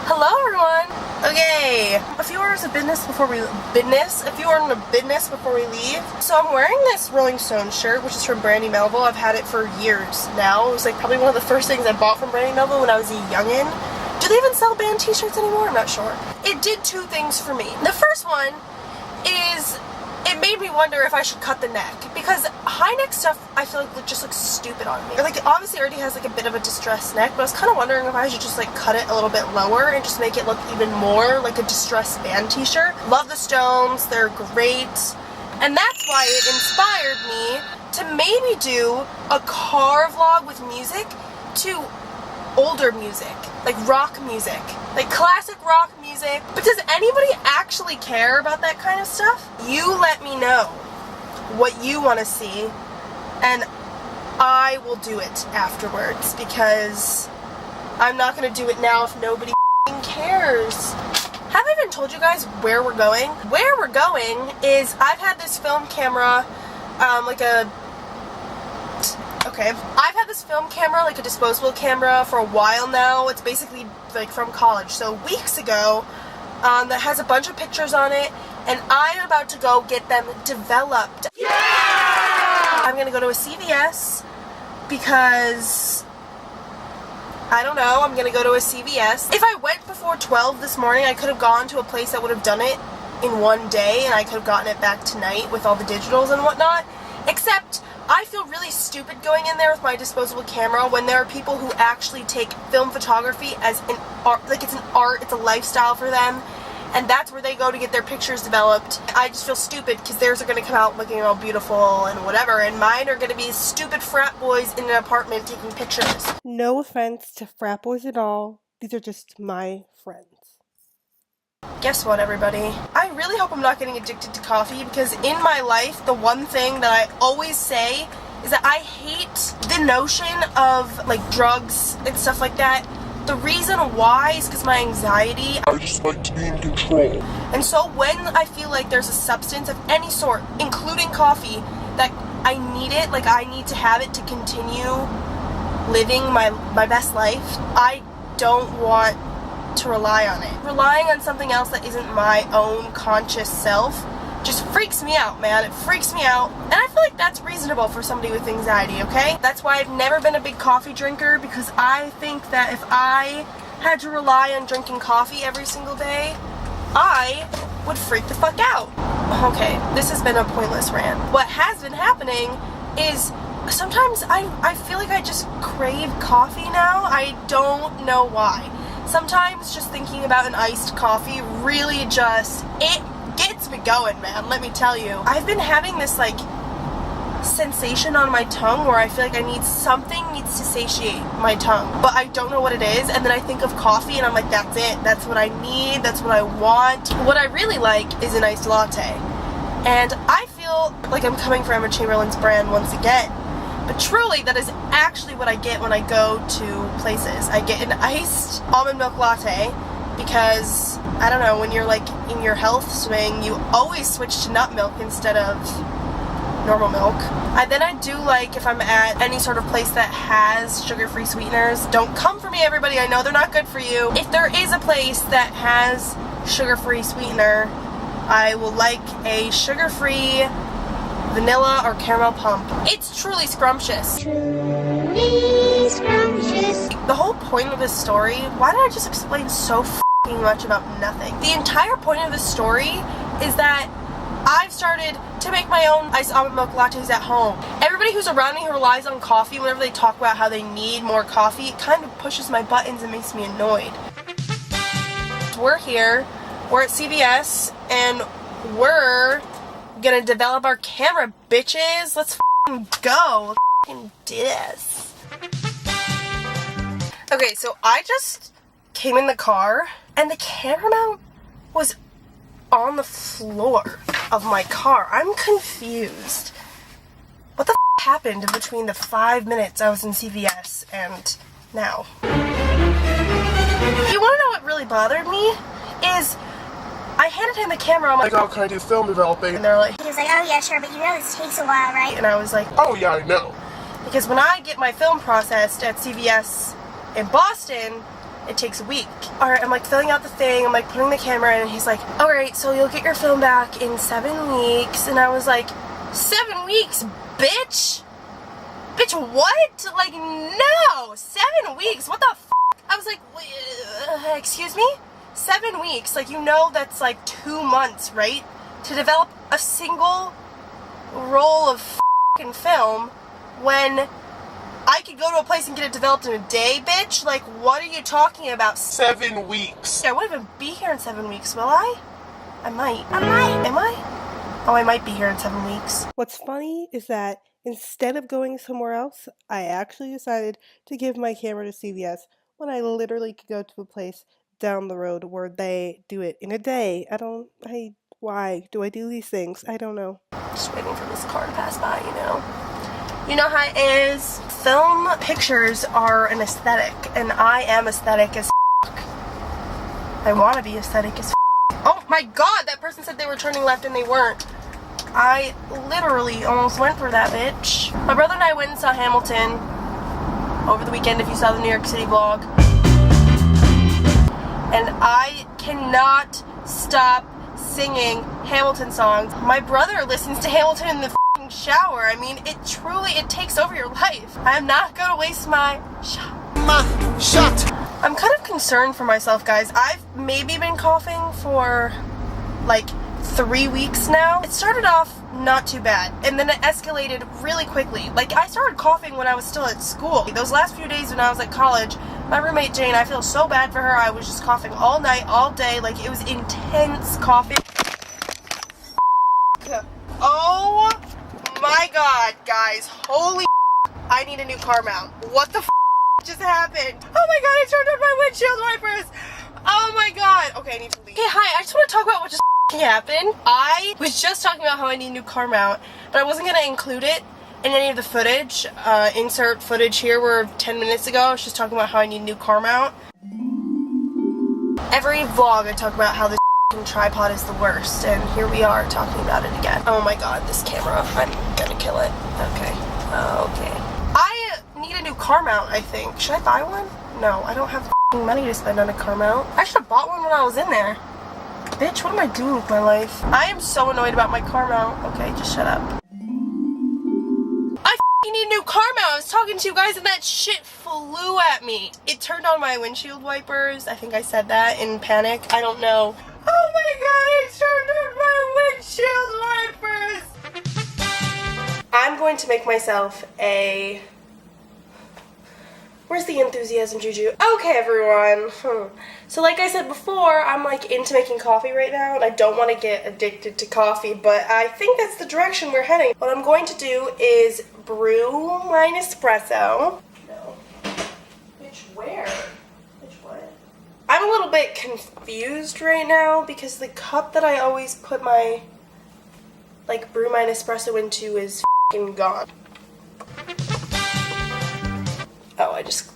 Hello everyone! Okay, a few orders of business before we leave. So I'm wearing this Rolling Stone shirt, which is from Brandy Melville. I've had it for years now. It was like probably one of the first things I bought from Brandy Melville when I was a youngin'. Do they even sell band t-shirts anymore? I'm not sure. It did two things for me. The first one is it made me wonder if I should cut the neck, because high neck stuff I feel like just looks stupid on me. Like, it obviously already has like a bit of a distressed neck, but I was kind of wondering if I should just like cut it a little bit lower and just make it look even more like a distressed band t-shirt. Love the Stones, they're great, and that's why it inspired me to maybe do a car vlog with music to older music, like rock music, like classic rock music. But does anybody actually care about that kind of stuff? You let me know what you want to see, and I will do it afterwards, because I'm not going to do it now if nobody cares. Have I even told you guys where we're going? Where we're going is, I've had this film camera, I've had this film camera, like a disposable camera, for a while now. It's basically like from college, so weeks ago, that has a bunch of pictures on it, and I'm about to go get them developed. Yeah! I'm gonna go to a CVS because, I don't know, I'm gonna go to a CVS. If I went before 12 this morning, I could have gone to a place that would have done it in one day, and I could have gotten it back tonight with all the digitals and whatnot, except I feel really stupid going in there with my disposable camera when there are people who actually take film photography as an art, like it's an art, it's a lifestyle for them, and that's where they go to get their pictures developed. I just feel stupid because theirs are going to come out looking all beautiful and whatever, and mine are going to be stupid frat boys in an apartment taking pictures. No offense to frat boys at all, these are just my friends. Guess what, everybody? I really hope I'm not getting addicted to coffee, because in my life, the one thing that I always say is that I hate the notion of, like, drugs and stuff like that. The reason why is because my anxiety. I just like to be in control. And so when I feel like there's a substance of any sort, including coffee, that I need it, like I need to have it to continue living my best life, I don't want to rely on it. Relying on something else that isn't my own conscious self just freaks me out, man. It freaks me out. And I feel like that's reasonable for somebody with anxiety, okay? That's why I've never been a big coffee drinker, because I think that if I had to rely on drinking coffee every single day, I would freak the fuck out. Okay, this has been a pointless rant. What has been happening is sometimes I feel like I just crave coffee now. I don't know why. Sometimes just thinking about an iced coffee really just, it gets me going, man, let me tell you. I've been having this, like, sensation on my tongue where I feel like something needs to satiate my tongue, but I don't know what it is, and then I think of coffee and I'm like, that's it, that's what I need, that's what I want. What I really like is an iced latte, and I feel like I'm coming for Emma Chamberlain's brand once again. But truly, that is actually what I get when I go to places. I get an iced almond milk latte because, I don't know, when you're like in your health swing, you always switch to nut milk instead of normal milk. Then I do like, if I'm at any sort of place that has sugar-free sweeteners, don't come for me, everybody, I know they're not good for you. If there is a place that has sugar-free sweetener, I will like a sugar-free vanilla or caramel pump. It's truly scrumptious. Truly scrumptious. The whole point of this story, why did I just explain so f***ing much about nothing? The entire point of this story is that I've started to make my own iced almond milk lattes at home. Everybody who's around me who relies on coffee, whenever they talk about how they need more coffee, it kind of pushes my buttons and makes me annoyed. We're here, we're at CVS, and we're gonna develop our camera, bitches. Let's f***ing go. Let's f***ing do this. Okay, so I just came in the car, and the camera mount was on the floor of my car. I'm confused. What the f*** happened in between the 5 minutes I was in CVS and now? You wanna know what really bothered me? Is I handed him the camera, I'm like, oh, can I do film developing? And they're like, he was like, oh yeah, sure, but you know this takes a while, right? And I was like, oh yeah, I know. Because when I get my film processed at CVS in Boston, it takes a week. Alright, I'm like filling out the thing, I'm like putting the camera in, and he's like, alright, so you'll get your film back in 7 weeks. And I was like, 7 weeks, bitch? Bitch, what? Like, no! 7 weeks? What the f? I was like, excuse me? 7 weeks? Like, you know that's like 2 months, right? To develop a single roll of f***ing film when I could go to a place and get it developed in a day, bitch? Like, what are you talking about? 7 weeks. I won't even be here in 7 weeks, will I? I might. Am I? Oh, I might be here in 7 weeks. What's funny is that instead of going somewhere else, I actually decided to give my camera to CVS when I literally could go to a place down the road where they do it in a day. Why do I do these things? I don't know. Just waiting for this car to pass by, you know. You know how it is. Film pictures are an aesthetic, and I am aesthetic as f***. I want to be aesthetic as f***. Oh my god, that person said they were turning left and they weren't. I literally almost went for that bitch. My brother and I went and saw Hamilton over the weekend, if you saw the New York City vlog. And I cannot stop singing Hamilton songs. My brother listens to Hamilton in the f***ing shower. I mean, it takes over your life. I'm not gonna waste my shot. I'm kind of concerned for myself, guys. I've maybe been coughing for like 3 weeks now. It started off not too bad, and then it escalated really quickly. Like, I started coughing when I was still at school. Those last few days when I was at college, my roommate Jane, I feel so bad for her. I was just coughing all night, all day. Like, it was intense coughing. Oh my god, guys. Holy I need a new car mount. What the just happened? Oh my god, I turned on my windshield wipers. Oh my god. Okay, I need to leave. Hey, hi, I just want to talk about what just happened. I was just talking about how I need a new car mount, but I wasn't going to include it in any of the footage. Insert footage here where 10 minutes ago I was just talking about how I need a new car mount. Every vlog I talk about how this tripod is the worst, and here we are talking about it again. Oh my god, this camera. I'm gonna kill it. Okay. Okay. I need a new car mount, I think. Should I buy one? No, I don't have money to spend on a car mount. I should have bought one when I was in there. Bitch, what am I doing with my life? I am so annoyed about my car mount. Okay, just shut up. I need a new car mount. I was talking to you guys and that shit flew at me. It turned on my windshield wipers. I think I said that in panic. I don't know. Oh my god, it turned on my windshield wipers. I'm going to make myself a... Where's the enthusiasm, JuJu? Okay, everyone. So like I said before, I'm like into making coffee right now, and I don't want to get addicted to coffee, but I think that's the direction we're heading. What I'm going to do is brew my espresso. No. Bitch, where? Bitch, what? I'm a little bit confused right now because the cup that I always put my, like, brew my espresso into is f***ing gone. Oh, I just...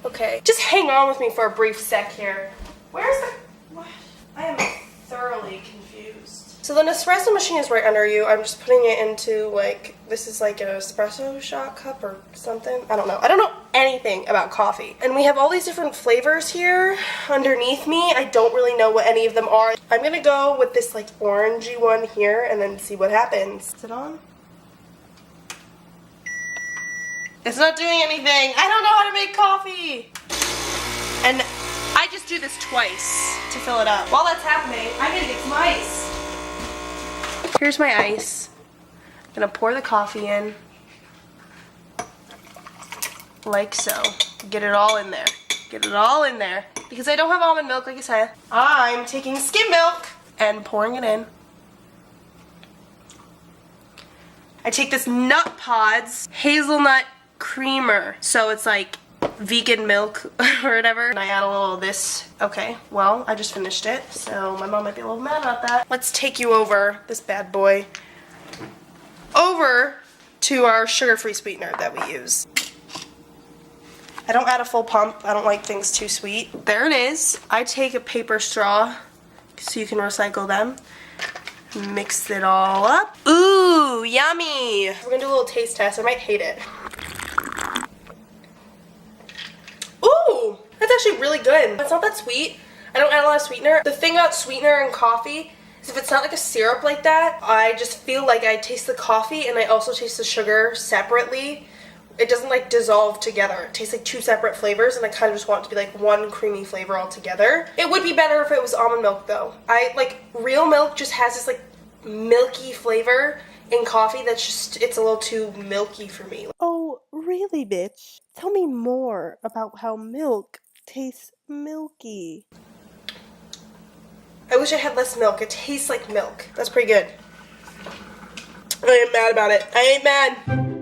Okay. Just hang on with me for a brief sec here. Where's the... What? I am thoroughly confused. So the Nespresso machine is right under you. I'm just putting it into, like... This is like an espresso shot cup or something. I don't know. I don't know anything about coffee. And we have all these different flavors here underneath me. I don't really know what any of them are. I'm gonna go with this, like, orangey one here and then see what happens. Is it on? It's not doing anything. I don't know how to make coffee. And I just do this twice to fill it up. While that's happening, I'm gonna get some ice. Here's my ice. I'm gonna pour the coffee in. Like so. Get it all in there. Get it all in there. Because I don't have almond milk, like I said. I'm taking skim milk and pouring it in. I take this Nut Pods hazelnut creamer, so it's like vegan milk or whatever, and I add a little of this. Okay, well, I just finished it, so my mom might be a little mad about that. Let's take you over, this bad boy, over to our sugar-free sweetener that we use. I don't add a full pump. I don't like things too sweet. There it is. I take a paper straw so you can recycle them. Mix it all up. Ooh, yummy. We're gonna do a little taste test. I might hate it. Ooh, that's it's actually really good. It's not that sweet. I don't add a lot of sweetener. The thing about sweetener in coffee is if it's not like a syrup like that, I just feel like I taste the coffee and I also taste the sugar separately. It doesn't like dissolve together. It tastes like two separate flavors, and I kind of just want it to be like one creamy flavor altogether. It would be better if it was almond milk though. Real milk just has this like milky flavor in coffee that's just, it's a little too milky for me. Oh, really, bitch? Tell me more about how milk tastes milky. I wish I had less milk. It tastes like milk. That's pretty good. I ain't mad about it. I ain't mad.